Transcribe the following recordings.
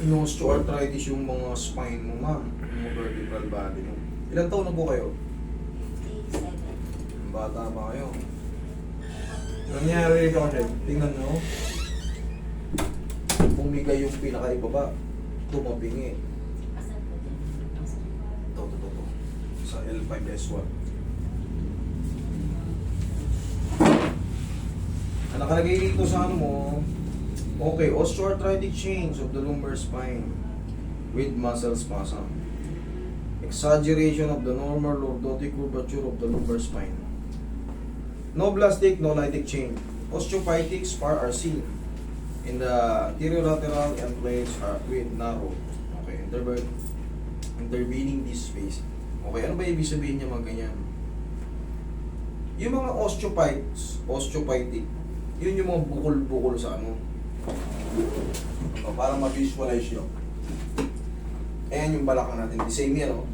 Yung osteoarthritis yung mga spine mo, ma'am. Yung mga vertebral body mo. Ilan taon na po kayo? 57. Bata pa kayo. Nangyari kasi, tingnan nyo. Bumigay yung pinakaibaba. Tumabingi. Asan po dyan? Asan po? To. Sa L5S1. Ang nakalagay dito sa ano mo, okay, osteoarthritic change of the lumbar spine with muscle spasm. Exaggeration of the normal lordotic curvature of the lumbar spine. No blastic, no lytic change. Osteophytic spar are seen in the anterior lateral and plates are with narrow. Okay, intervening this space. Okay, ano ba ibig sabihin niya mga ganyan? Yung mga osteophytic, yun yung mga bukol-bukol sa ano. Para ma-visualize nyo. Ayan yung balakang natin. The same yan, no?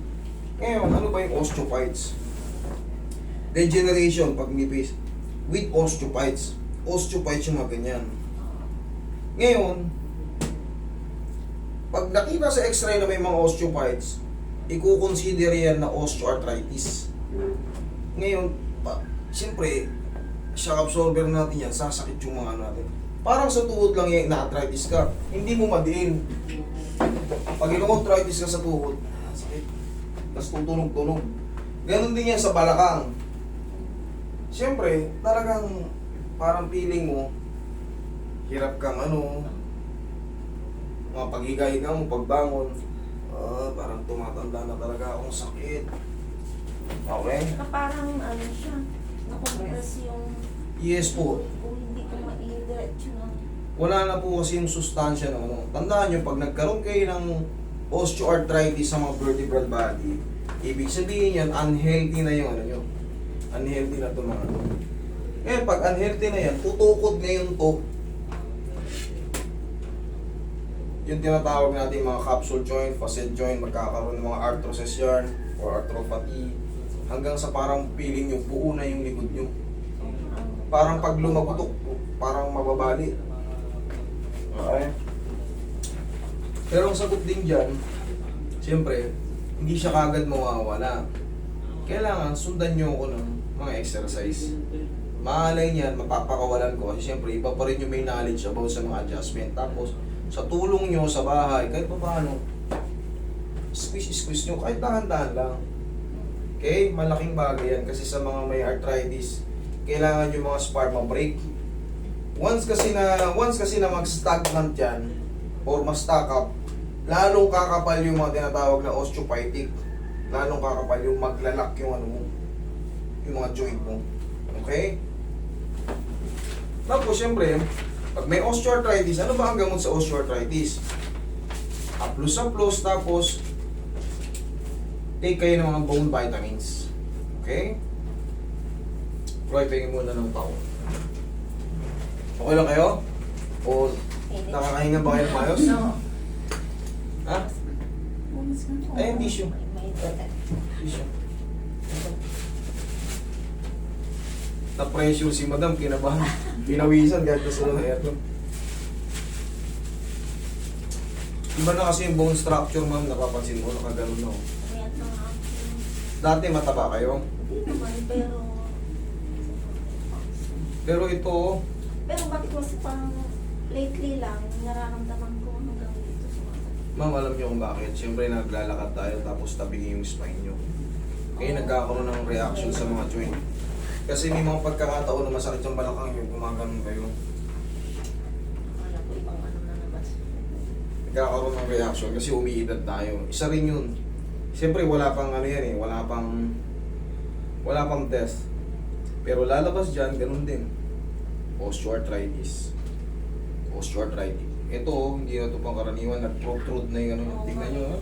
Ngayon, ano ba yung osteophytes? Degeneration pag nipis with osteophytes. Osteophytes yung mga ganyan. Ngayon, pag nakita sa x-ray na may mga osteophytes, i-consider yan na osteoarthritis. Ngayon, siyempre, shock absorber natin yan, sasakit yung mga natin. Parang sa tuhod lang yung na-arthritis ka, hindi mo madiin. Pag ino-arthritis ka sa tuhod, sakit. Tapos tutunog-tunog. Ganon din yan sa balakang. Siyempre, talagang parang feeling mo, hirap kang mga paghiga-higa mo, pagbangon, parang tumatanda na talaga akong sakit. Okay? Parang ano siya, nakompress yung... Yes po. Kung hindi ko ma-i-diretso na. Wala na po kasi yung sustansya ng ano. Tandaan nyo, pag nagkaroon kayo ng osteoarthritis sa mga vertebral body, ibig sabihin yan, unhealthy na yung ano nyo. Unhealthy na ito mga ano. Ngayon, pag unhealthy na yan, tutukod ngayon to. Yung tinatawag natin mga capsule joint, facet joint, magkakaroon ng mga arthrosis yan, or arthropathy, hanggang sa parang feeling nyo, buo na yung likod nyo. Parang pag lumagutok, parang mababali. Okay? Pero ang sagot din dyan, siyempre, hindi siya kagad mawawala. Kailangan sundan nyo ako ng mga exercise. Maalay niyan, mapapakawalan ko. Kasi siyempre, iba pa rin yung may knowledge about sa mga adjustment. Tapos, sa tulong nyo sa bahay, kahit pa paano, squeeze nyo, kahit dahan-dahan lang. Okay? Malaking bagay yan. Kasi sa mga may arthritis, kailangan yung mga spar ma-break. Once kasi na mag-stagnant yan, or ma-stack up, lalong kakapal yung mga tinatawag na osteophytic. Lalong kakapal yung maglalak yung ano mo, yung mga joint mo. Okay? Tapos, syempre, pag may osteoarthritis, ano ba ang gamot sa osteoarthritis? Haplos-haplos, tapos take kayo ng mga bone vitamins. Okay? Roy, pingin muna ng tao. Okay lang kayo? O nakakahinga ba kayo ng mayos? No. Ha? Ay, tissue. Tissue. Na-pressure si madam, kinabahan. Pinawisan kahit na sila na ito. Iba na kasi yung bone structure, ma'am, napapansin mo, nakaganon na. Mayat na nga ako. Dati mataba kayo. Hindi naman, pero... Pero ito, Pero bakit kasi parang lately lang, nararamdaman ko hanggang dito sumasakit. ma'am, alam niyo kung bakit. Siyempre naglalakad tayo tapos tabingin yung spine nyo. Kaya nagkakaroon ng reaction sa mga joint. Kasi may mga pagkakataon na masakit yung balakang nyo, gumaganon kayo. Akala ko ibang ano na nabas. Nagkakaroon ng reaction kasi umiidad tayo. Isa rin yun. Siyempre wala pang ano yan eh, wala pang test. Pero lalabas dyan, ganun din. Osteoarthritis. Ito, hindi na ito pang karaniwan. Nag-protrude na yung ano. Tingnan nyo.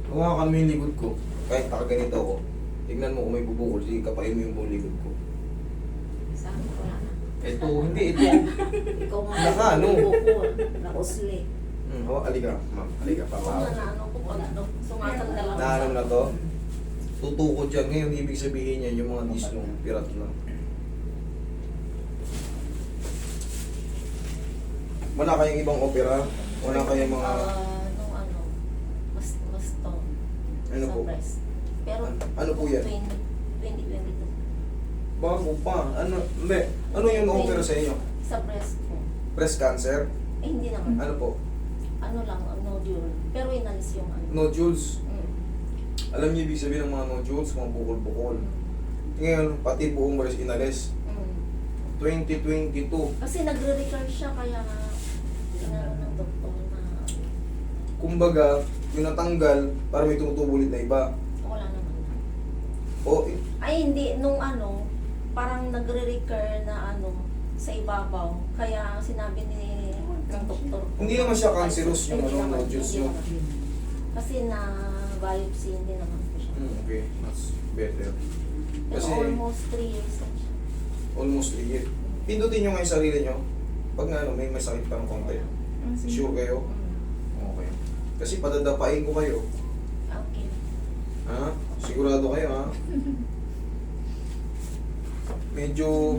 Hawakan mo yung likod ko. Kahit nakaganito ako. Tingnan mo kung may bubukol. Sige, kapain mo yung buong likod ko. Saan ko wala na. Ito, hindi. Ito. Ikaw nga Naka, ano? bukol, nakusli. Halika, ma'am. Halika, Oo papa. nga na ano ko wala no. Sumasandal ako. Naalam na to? Tutukod yan. Ngayon, ibig sabihin niya yung mga disc nung pirat lang. Wala kayong ibang opera? Wala kayong mga... Nung ano, mas to. Ano sa po? breast. Pero, Ano po yan? 2022. Bago pa. Ano, hindi. Ano yung na-opera sa inyo? Sa breast ko. Breast cancer? Hindi naman. Ano po? Ano lang, ang nodule. Pero inalis yung ano. Nodules. Mm. Alam niyo ibig sabihin ng mga nodules? Mga bukol-bukol. Ngayon, pati buong breast inalis. Mm. 2022. Kasi nagre-recur siya, kaya tinanong ng doktor na Kumbaga, yung natanggal, para may tumutubo ulit na iba. wala naman. O, Ay, hindi. Nung ano, parang nagre-recur na ano, sa ibabaw. Kaya sinabi ni ng doktor ko. Hindi naman siya cancerous yung Hindi ano, naman, nodules hindi nyo. naman. Kasi na biopsy, hindi naman po siya. Okay, that's better. Pero Kasi, almost 3 years na siya. almost a year. Pindutin nyo nga yung sarili nyo. Pag nga ano, may masakit pa ng konti. Sure kayo? Mm. Okay. Kasi padadapain ko kayo. Okay. Ha? Sigurado kayo, ha? Medyo,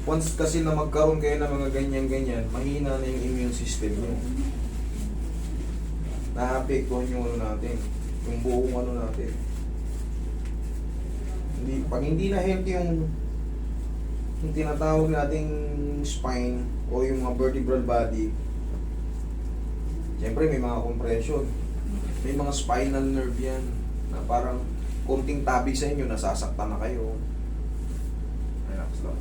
once kasi na magkaroon kayo ng mga ganyan-ganyan, mahina na yung immune system nyo. Naapektuhan yung ano natin, yung buong ano natin. Hindi, pag hindi na healthy yung tinatawag nating spine o yung mga vertebral body, siyempre may mga compression. May mga spinal nerve yan na parang konting tabi sa inyo, nasasaktan na kayo. Relax lang.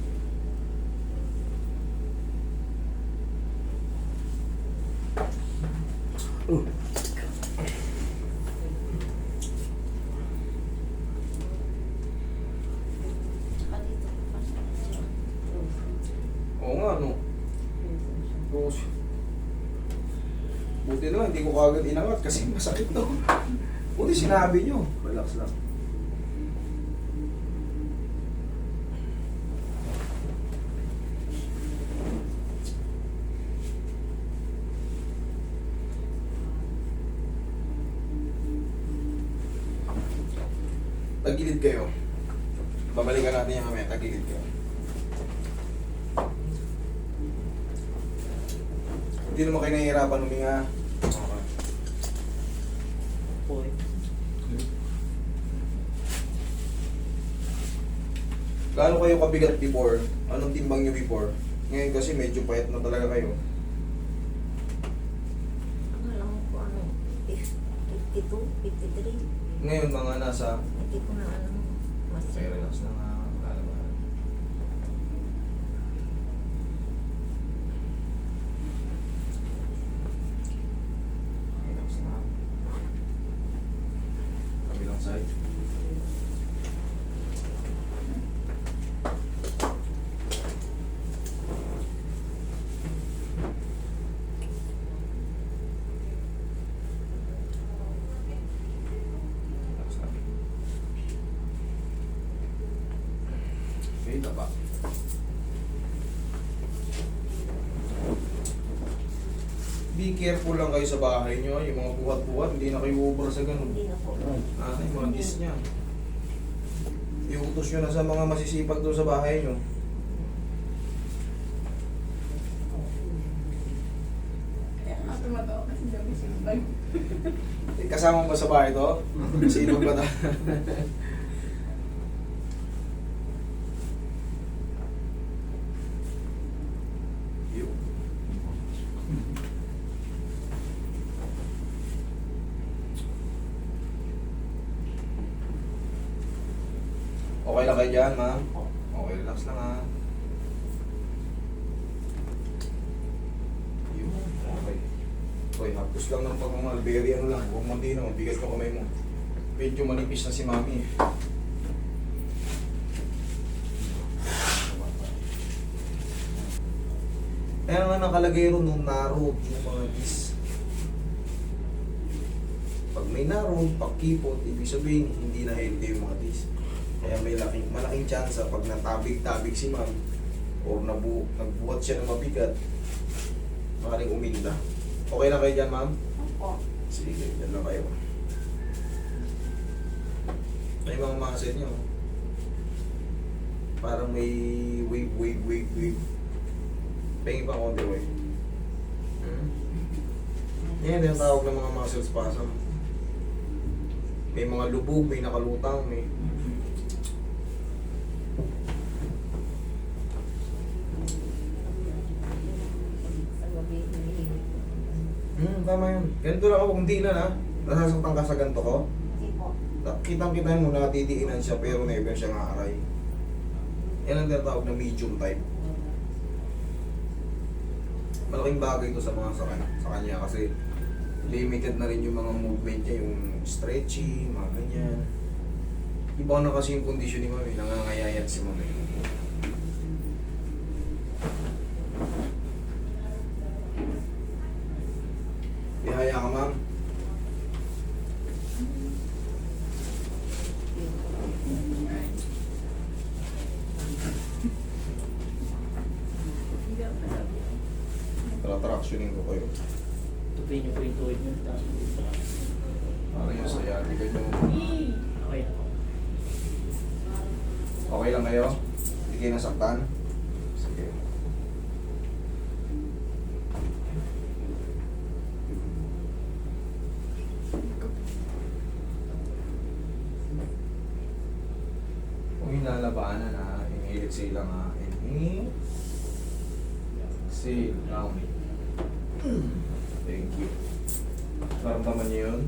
Tsaka dito pa siya. Oo nga, no? Rose. Buti na lang, hindi ko kagad inangat kasi masakit to. Buti sinabi nyo. Relax lang. Tagilid kayo. Babalikan natin yung mamaya. Tagilid kayo. Hindi naman kayo nahihirapan huminga. Okay. Gaano kayo kabigat before? Anong timbang nyo before? Ngayon kasi medyo payat na talaga kayo. Alam ko ano, 52, 53. Ngayon mga nasa... Hindi ko na alam. Mas Okay, relax na nga. Lalaban. Relax na. Kabilang side. Relax na. Okay, taba. Be careful lang kayo sa bahay nyo. Yung mga buhat-buhat, hindi na kayo ubra sa ganun. Hindi na po. Yung mga dis niya. Iutos nyo na sa mga masisipag doon sa bahay nyo. Kaya nga tumatawa kasi dami sinubag. Kasama mo ba sa bahay to? Sino ba ta? Yun. Okay lang kayo dyan, ma'am? Okay, relax lang ha. Yun, okay. Okay, hapos lang ng pagmamalberry, ano lang, huwag mo din, mabigat yung kamay mo. Medyo manipis na si mami. Kaya nga nakalagay ron nung narrow yung mga dis. Pag may narrow, pagkipot, ibig sabihin, hindi na healthy yung mga dis. Kaya may malaking chance pag natabig-tabig si ma'am o nagbuhat siya ng mabigat, maaaring uminda. Okay na kayo dyan, ma'am? Opo. Sige, dyan lang kayo. Ay mga muscle niyo. Parang may wave. Pahingin pa konti, wave. Yan yung tawag ng mga muscle spasm. May mga lubog, may nakalutang, may... Sa gabi, hinihingi ko. Tama yun. Ganito lang ako kung di na na. Nasasaktan ka sa ganito ko. Hindi po. Kitang-kita mo, natitiinan siya pero never siya nga-aray. Yan ang tinatawag na medium type. Malaking bagay ito sa mga sa kanya kasi limited na rin yung mga movement niya, yung stretching, mga ganyan. Iba na kasi yung condition ni Mami, nangangayayat si Mami. Ihaya ka, ma'am. Hindi ako talaga. Tra-tractioning ko kayo. Tupin niyo po yung tuhod niyo. Tapos Para yung sciatica nyo. okay na po. Okay lang kayo? Hindi kayo nasaktan? Sige. Kung inalabanan ha, inhale, exhale lang ha. Inhale. Exhale. Down. Thank you. Naramdaman niyo yun?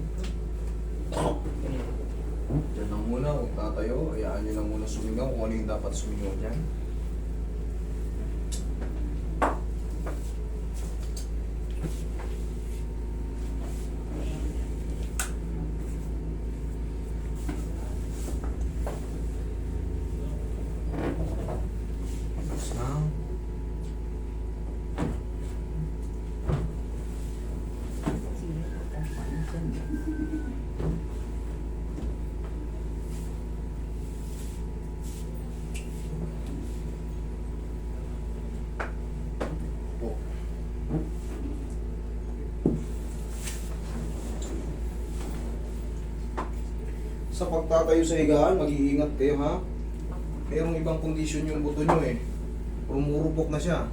Diyan lang muna, kung tatayo, hayaan nyo lang muna sumingaw kung ano yung dapat sumingaw dyan. Tapos na. Sige, pupunta dyan. Po. Sa pagtatayo sa higaan, mag-iingat kayo ha. Merong ibang kondisyon yung buto nyo eh. Rumurupok na siya.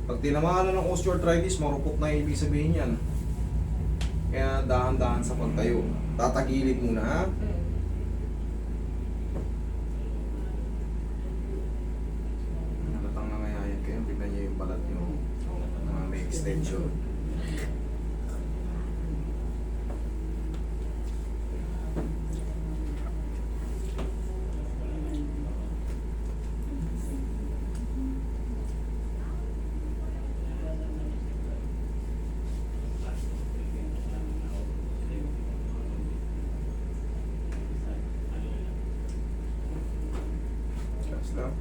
Pag tinamaan na ng osteoarthritis, marupok na ibig sabihin yan. Kaya dahan-dahan sa pagtayo. Tatagilid muna ha. Nalatang na ngayayan kayo. Tignan nyo yung balat nyo. Mga may extension. Relax lang.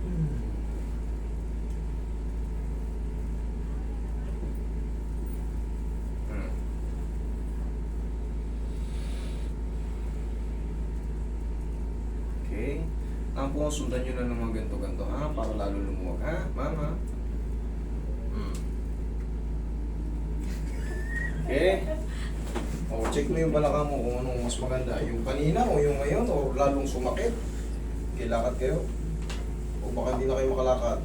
Hmm. Okay. Tampo, sundan nyo na ng mga ganito-ganito ha, para lalo lumuwag ha, mama. Okay. O, check mo yung balakang mo kung anong mas maganda. Yung kanina o yung ngayon o lalong sumakit. Okay, lakad kayo. O baka hindi na kayo makalakad.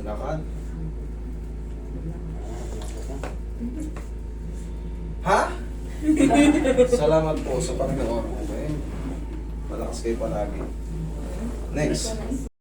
Lakad. Ha? Salamat po sa Panginoon. Okay? Malakas kayo palagi. Next.